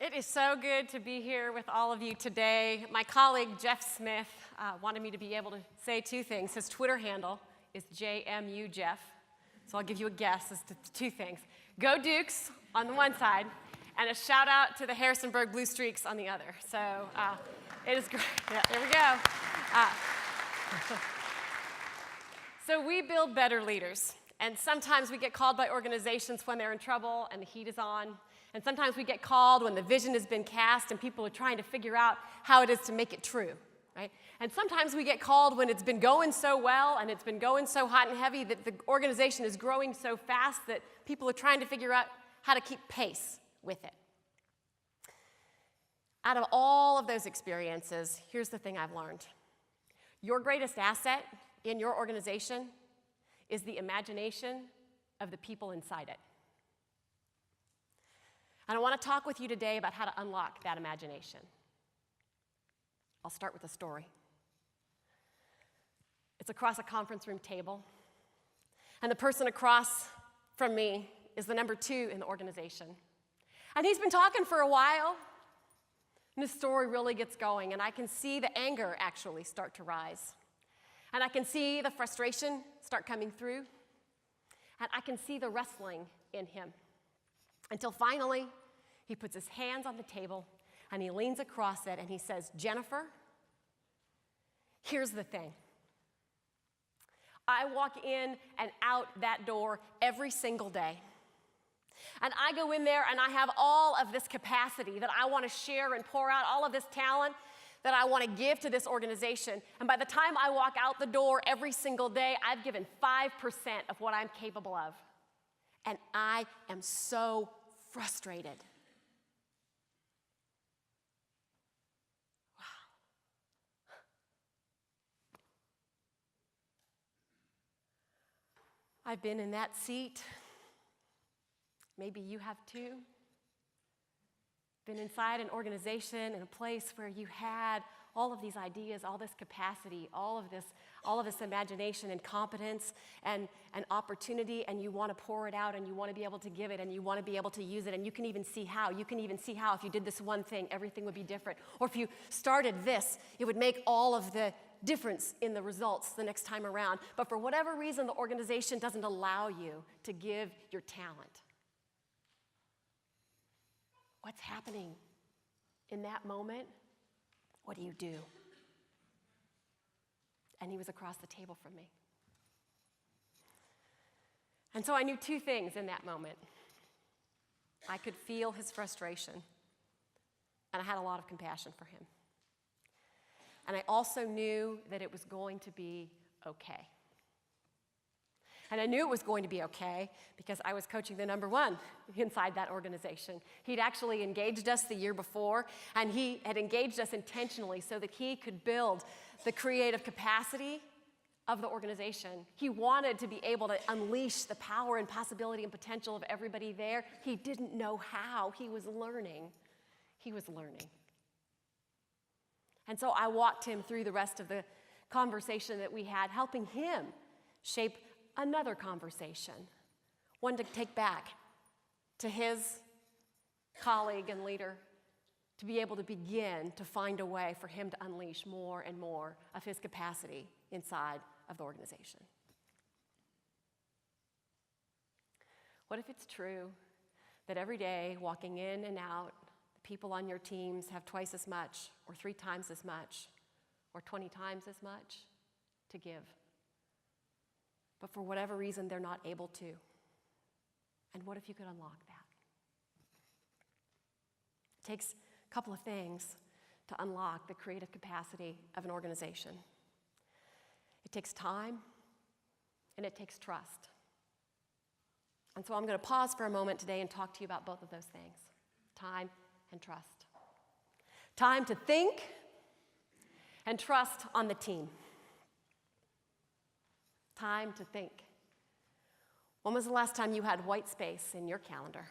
It is so good to be here with all of you today. My colleague Jeff Smith wanted me to be able to say two things. His Twitter handle is JMUJeff, so I'll give you a guess as to two things. Go Dukes on the one side, and a shout out to the Harrisonburg Blue Streaks on the other. So it is great. Yeah, there we go. So we build better leaders, and sometimes we get called by organizations when they're in trouble and the heat is on. And sometimes we get called when the vision has been cast and people are trying to figure out how it is to make it true, right? And sometimes we get called when it's been going so well and it's been going so hot and heavy that the organization is growing so fast that people are trying to figure out how to keep pace with it. Out of all of those experiences, here's the thing I've learned. Your greatest asset in your organization is the imagination of the people inside it. And I want to talk with you today about how to unlock that imagination. I'll start with a story. It's across a conference room table, and the person across from me is the number 2 in the organization. And he's been talking for a while, and the story really gets going, and I can see the anger actually start to rise. And I can see the frustration start coming through, and I can see the wrestling in him. Until finally, he puts his hands on the table and he leans across it and he says, Jennifer, here's the thing. I walk in and out that door every single day. And I go in there and I have all of this capacity that I want to share and pour out, all of this talent that I want to give to this organization. And by the time I walk out the door every single day, I've given 5% of what I'm capable of. And I am so frustrated. Wow. I've been in that seat. Maybe you have too. Been inside an organization in a place where you had all of these ideas, all this capacity, all of this imagination and competence and opportunity, and you want to pour it out and you want to be able to give it and you want to be able to use it, and you can even see how. You can even see how if you did this one thing, everything would be different. Or if you started this, it would make all of the difference in the results the next time around. But for whatever reason, the organization doesn't allow you to give your talent. What's happening in that moment? What do you do? And he was across the table from me. And so I knew two things in that moment. I could feel his frustration, and I had a lot of compassion for him. And I also knew that it was going to be okay. And I knew it was going to be okay because I was coaching the number 1 inside that organization. He'd actually engaged us the year before, and he had engaged us intentionally so that he could build the creative capacity of the organization. He wanted to be able to unleash the power and possibility and potential of everybody there. He didn't know how. He was learning. He was learning. And so I walked him through the rest of the conversation that we had, helping him shape another conversation, one to take back to his colleague and leader, to be able to begin to find a way for him to unleash more and more of his capacity inside of the organization. What if it's true that every day, walking in and out, the people on your teams have twice as much, or 3 times as much, or 20 times as much to give? But for whatever reason, they're not able to. And what if you could unlock that? It takes a couple of things to unlock the creative capacity of an organization. It takes time, and it takes trust. And so I'm going to pause for a moment today and talk to you about both of those things, time and trust. Time to think and trust on the team. Time to think. When was the last time you had white space in your calendar?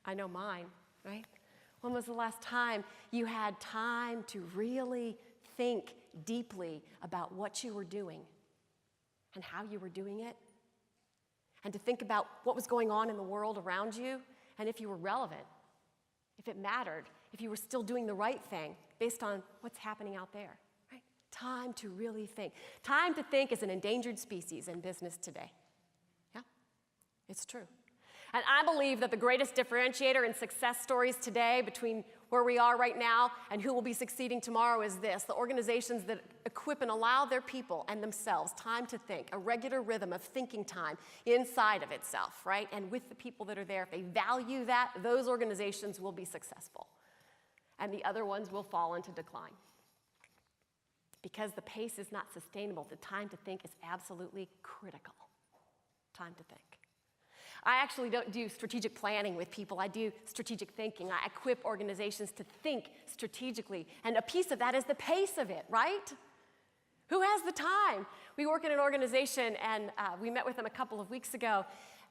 I know mine, right? When was the last time you had time to really think deeply about what you were doing and how you were doing it and to think about what was going on in the world around you, and if you were relevant, if it mattered, if you were still doing the right thing based on what's happening out there, right? Time to really think. Time to think is an endangered species in business today. Yeah, it's true. And I believe that the greatest differentiator in success stories today between where we are right now and who will be succeeding tomorrow is this: the organizations that equip and allow their people and themselves time to think, a regular rhythm of thinking time inside of itself, right? And with the people that are there, if they value that, those organizations will be successful. And the other ones will fall into decline. Because the pace is not sustainable, the time to think is absolutely critical. Time to think. I actually don't do strategic planning with people. I do strategic thinking. I equip organizations to think strategically. And a piece of that is the pace of it, right? Who has the time? We work in an organization, and we met with them a couple of weeks ago,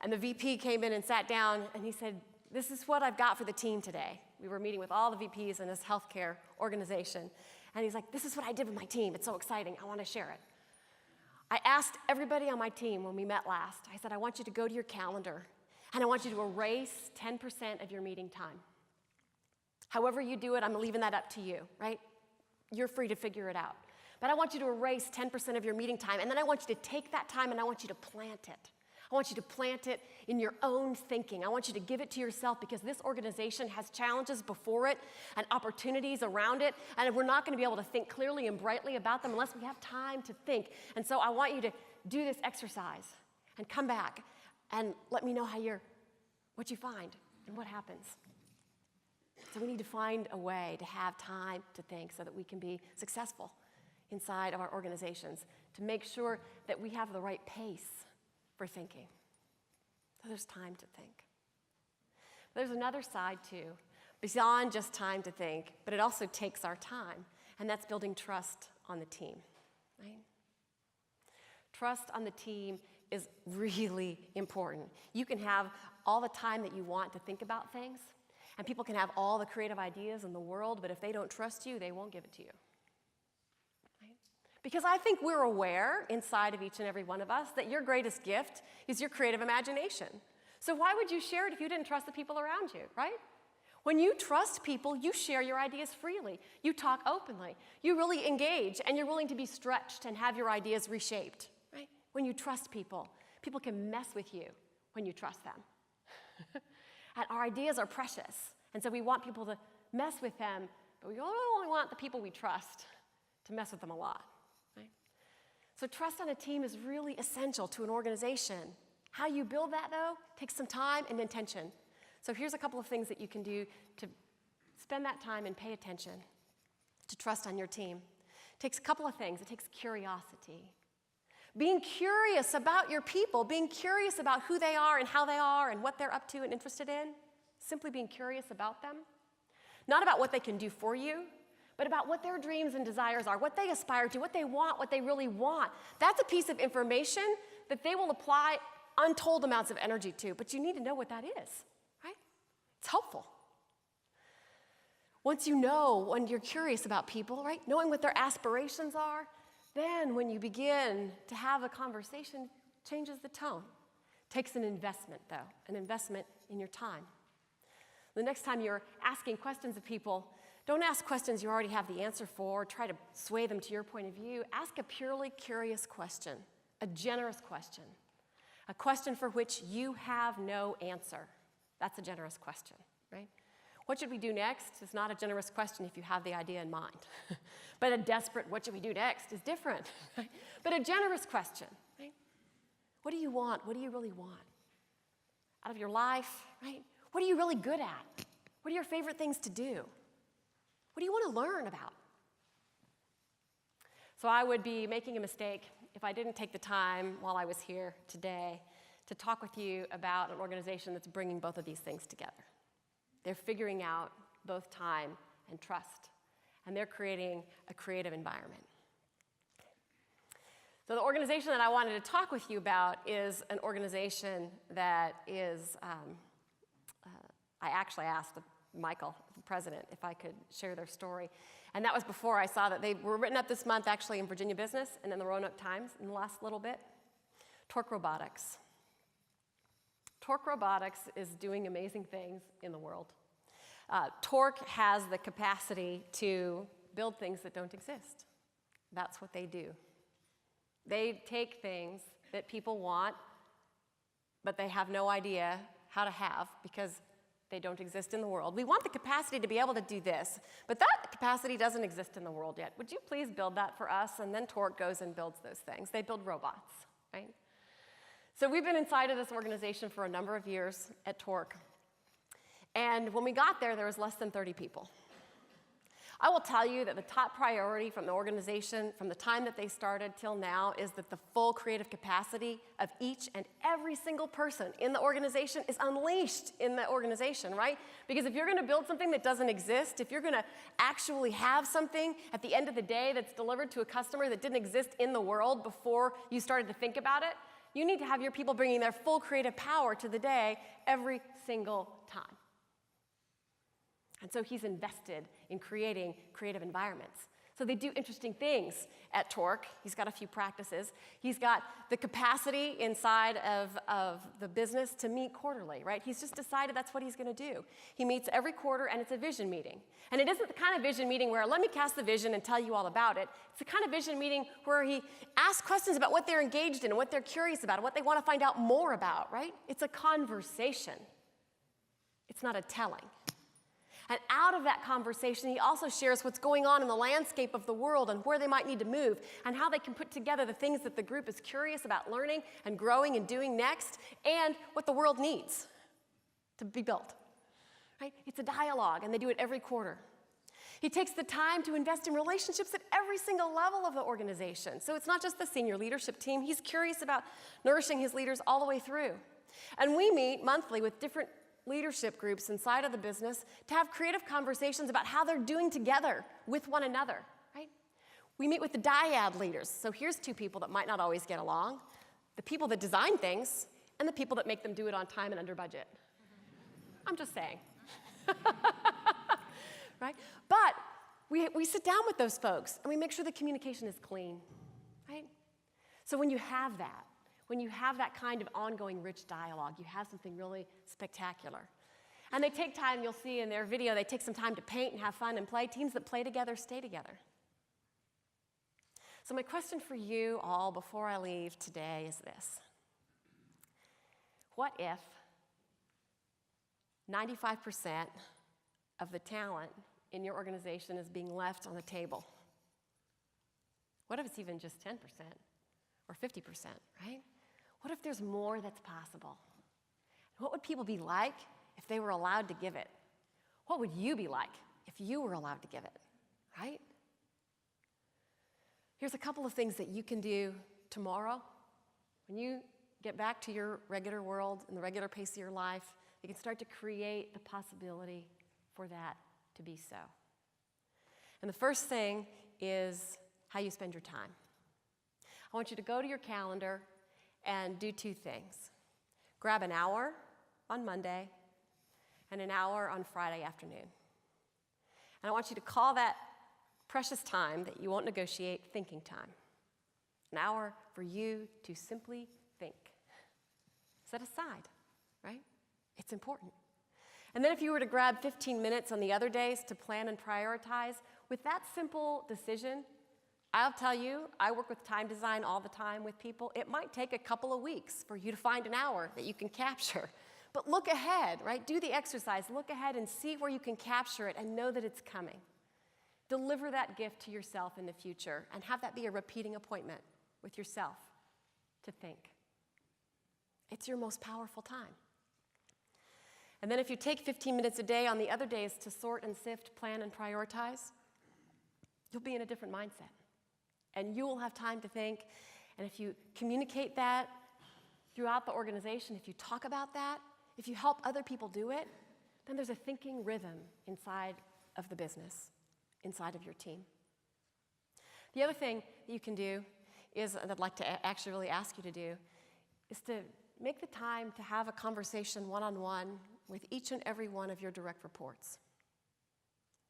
and the VP came in and sat down, and he said, "This is what I've got for the team today." We were meeting with all the VPs in this healthcare organization. And he's like, "This is what I did with my team. It's so exciting. I want to share it." I asked everybody on my team when we met last, I said, "I want you to go to your calendar, and I want you to erase 10% of your meeting time. However you do it, I'm leaving that up to you, right? You're free to figure it out. But I want you to erase 10% of your meeting time, and then I want you to take that time and I want you to plant it. I want you to plant it in your own thinking. I want you to give it to yourself, because this organization has challenges before it and opportunities around it, and we're not going to be able to think clearly and brightly about them unless we have time to think. And so I want you to do this exercise and come back and let me know what you find and what happens." So we need to find a way to have time to think so that we can be successful inside of our organizations, to make sure that we have the right pace for thinking. So there's time to think. There's another side too, beyond just time to think, but it also takes our time, and that's building trust on the team, right? Trust on the team is really important. You can have all the time that you want to think about things, and people can have all the creative ideas in the world, but if they don't trust you, they won't give it to you. Because I think we're aware inside of each and every one of us that your greatest gift is your creative imagination. So why would you share it if you didn't trust the people around you, right? When you trust people, you share your ideas freely. You talk openly. You really engage, and you're willing to be stretched and have your ideas reshaped, right? When you trust people, people can mess with you when you trust them. And our ideas are precious, and so we want people to mess with them, but we only want the people we trust to mess with them a lot. So trust on a team is really essential to an organization. How you build that, though, takes some time and intention. So here's a couple of things that you can do to spend that time and pay attention to trust on your team. It takes a couple of things. It takes curiosity. Being curious about your people, being curious about who they are and how they are and what they're up to and interested in. Simply being curious about them. Not about what they can do for you, but about what their dreams and desires are, what they aspire to, what they want, what they really want. That's a piece of information that they will apply untold amounts of energy to, but you need to know what that is, right? It's helpful. Once you know, when you're curious about people, right, knowing what their aspirations are, then when you begin to have a conversation, changes the tone. Takes an investment, though, an investment in your time. The next time you're asking questions of people, don't ask questions you already have the answer for, or try to sway them to your point of view. Ask a purely curious question, a generous question, a question for which you have no answer. That's a generous question, right? What should we do next is not a generous question if you have the idea in mind. But a desperate, what should we do next, is different. Right? But a generous question, right? What do you want? What do you really want out of your life, right? What are you really good at? What are your favorite things to do? What do you want to learn about? So I would be making a mistake if I didn't take the time while I was here today to talk with you about an organization that's bringing both of these things together. They're figuring out both time and trust, and they're creating a creative environment. So the organization that I wanted to talk with you about is an organization that is, I actually asked Michael, the president, if I could share their story. And that was before I saw that they were written up this month actually in Virginia Business and in the Roanoke Times in the last little bit. Torque Robotics. Torque Robotics is doing amazing things in the world. Torque has the capacity to build things that don't exist. That's what they do. They take things that people want, but they have no idea how to have because they don't exist in the world. We want the capacity to be able to do this, but that capacity doesn't exist in the world yet. Would you please build that for us? And then Torque goes and builds those things. They build robots, right? So we've been inside of this organization for a number of years at Torque. And when we got there, there was less than 30 people. I will tell you that the top priority from the organization, from the time that they started till now, is that the full creative capacity of each and every single person in the organization is unleashed in the organization, right? Because if you're going to build something that doesn't exist, if you're going to actually have something at the end of the day that's delivered to a customer that didn't exist in the world before you started to think about it, you need to have your people bringing their full creative power to the day every single time. And so he's invested in creating creative environments. So they do interesting things at Torque. He's got a few practices. He's got the capacity inside of the business to meet quarterly, right? He's just decided that's what he's going to do. He meets every quarter, and it's a vision meeting. And it isn't the kind of vision meeting where let me cast the vision and tell you all about it. It's the kind of vision meeting where he asks questions about what they're engaged in and what they're curious about and what they want to find out more about, right? It's a conversation. It's not a telling. And out of that conversation, he also shares what's going on in the landscape of the world and where they might need to move and how they can put together the things that the group is curious about learning and growing and doing next and what the world needs to be built. Right? It's a dialogue, and they do it every quarter. He takes the time to invest in relationships at every single level of the organization. So it's not just the senior leadership team. He's curious about nourishing his leaders all the way through. And we meet monthly with different leadership groups inside of the business to have creative conversations about how they're doing together with one another, right? We meet with the dyad leaders. So here's two people that might not always get along: the people that design things and the people that make them do it on time and under budget. I'm just saying. Right? But we sit down with those folks and we make sure the communication is clean, right? So when you have that kind of ongoing rich dialogue, you have something really spectacular. And they take time, you'll see in their video, they take some time to paint and have fun and play. Teams that play together stay together. So my question for you all before I leave today is this: what if 95% of the talent in your organization is being left on the table? What if it's even just 10% or 50%, right? What if there's more that's possible? What would people be like if they were allowed to give it? What would you be like if you were allowed to give it, right? Here's a couple of things that you can do tomorrow. When you get back to your regular world and the regular pace of your life, you can start to create the possibility for that to be so. And the first thing is how you spend your time. I want you to go to your calendar and do two things. Grab an hour on Monday and an hour on Friday afternoon. And I want you to call that precious time that you won't negotiate thinking time. An hour for you to simply think. Set aside, right? It's important. And then if you were to grab 15 minutes on the other days to plan and prioritize, with that simple decision, I'll tell you, I work with time design all the time with people. It might take a couple of weeks for you to find an hour that you can capture. But look ahead, right? Do the exercise. Look ahead and see where you can capture it and know that it's coming. Deliver that gift to yourself in the future and have that be a repeating appointment with yourself to think. It's your most powerful time. And then if you take 15 minutes a day on the other days to sort and sift, plan and prioritize, you'll be in a different mindset. And you will have time to think. And if you communicate that throughout the organization, if you talk about that, if you help other people do it, then there's a thinking rhythm inside of the business, inside of your team. The other thing that you can do is, and I'd like to actually really ask you to do, is to make the time to have a conversation one-on-one with each and every one of your direct reports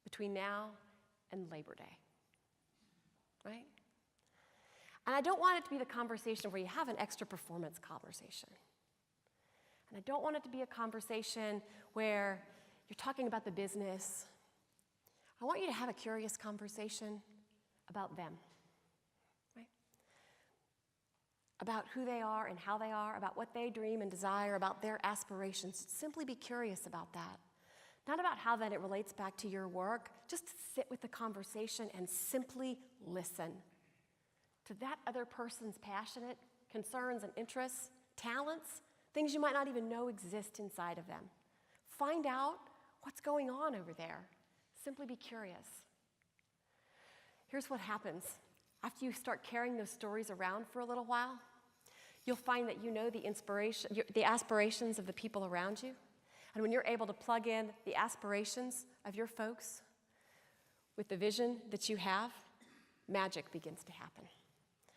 between now and Labor Day, right? And I don't want it to be the conversation where you have an extra performance conversation. And I don't want it to be a conversation where you're talking about the business. I want you to have a curious conversation about them, right? About who they are and how they are, about what they dream and desire, about their aspirations. Simply be curious about that. Not about how then it relates back to your work. Just sit with the conversation and simply listen to that other person's passionate concerns and interests, talents, things you might not even know exist inside of them. Find out what's going on over there. Simply be curious. Here's what happens. After you start carrying those stories around for a little while, you'll find that you know the aspirations of the people around you. And when you're able to plug in the aspirations of your folks with the vision that you have, magic begins to happen.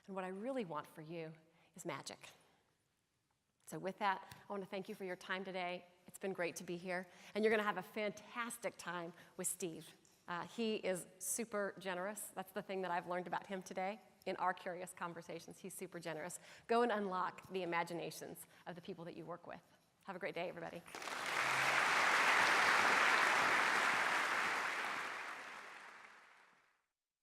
And what I really want for you is magic. So with that, I want to thank you for your time today. It's been great to be here. And you're going to have a fantastic time with Steve. He is super generous. That's the thing that I've learned about him today in our curious conversations. He's super generous. Go and unlock the imaginations of the people that you work with. Have a great day, everybody.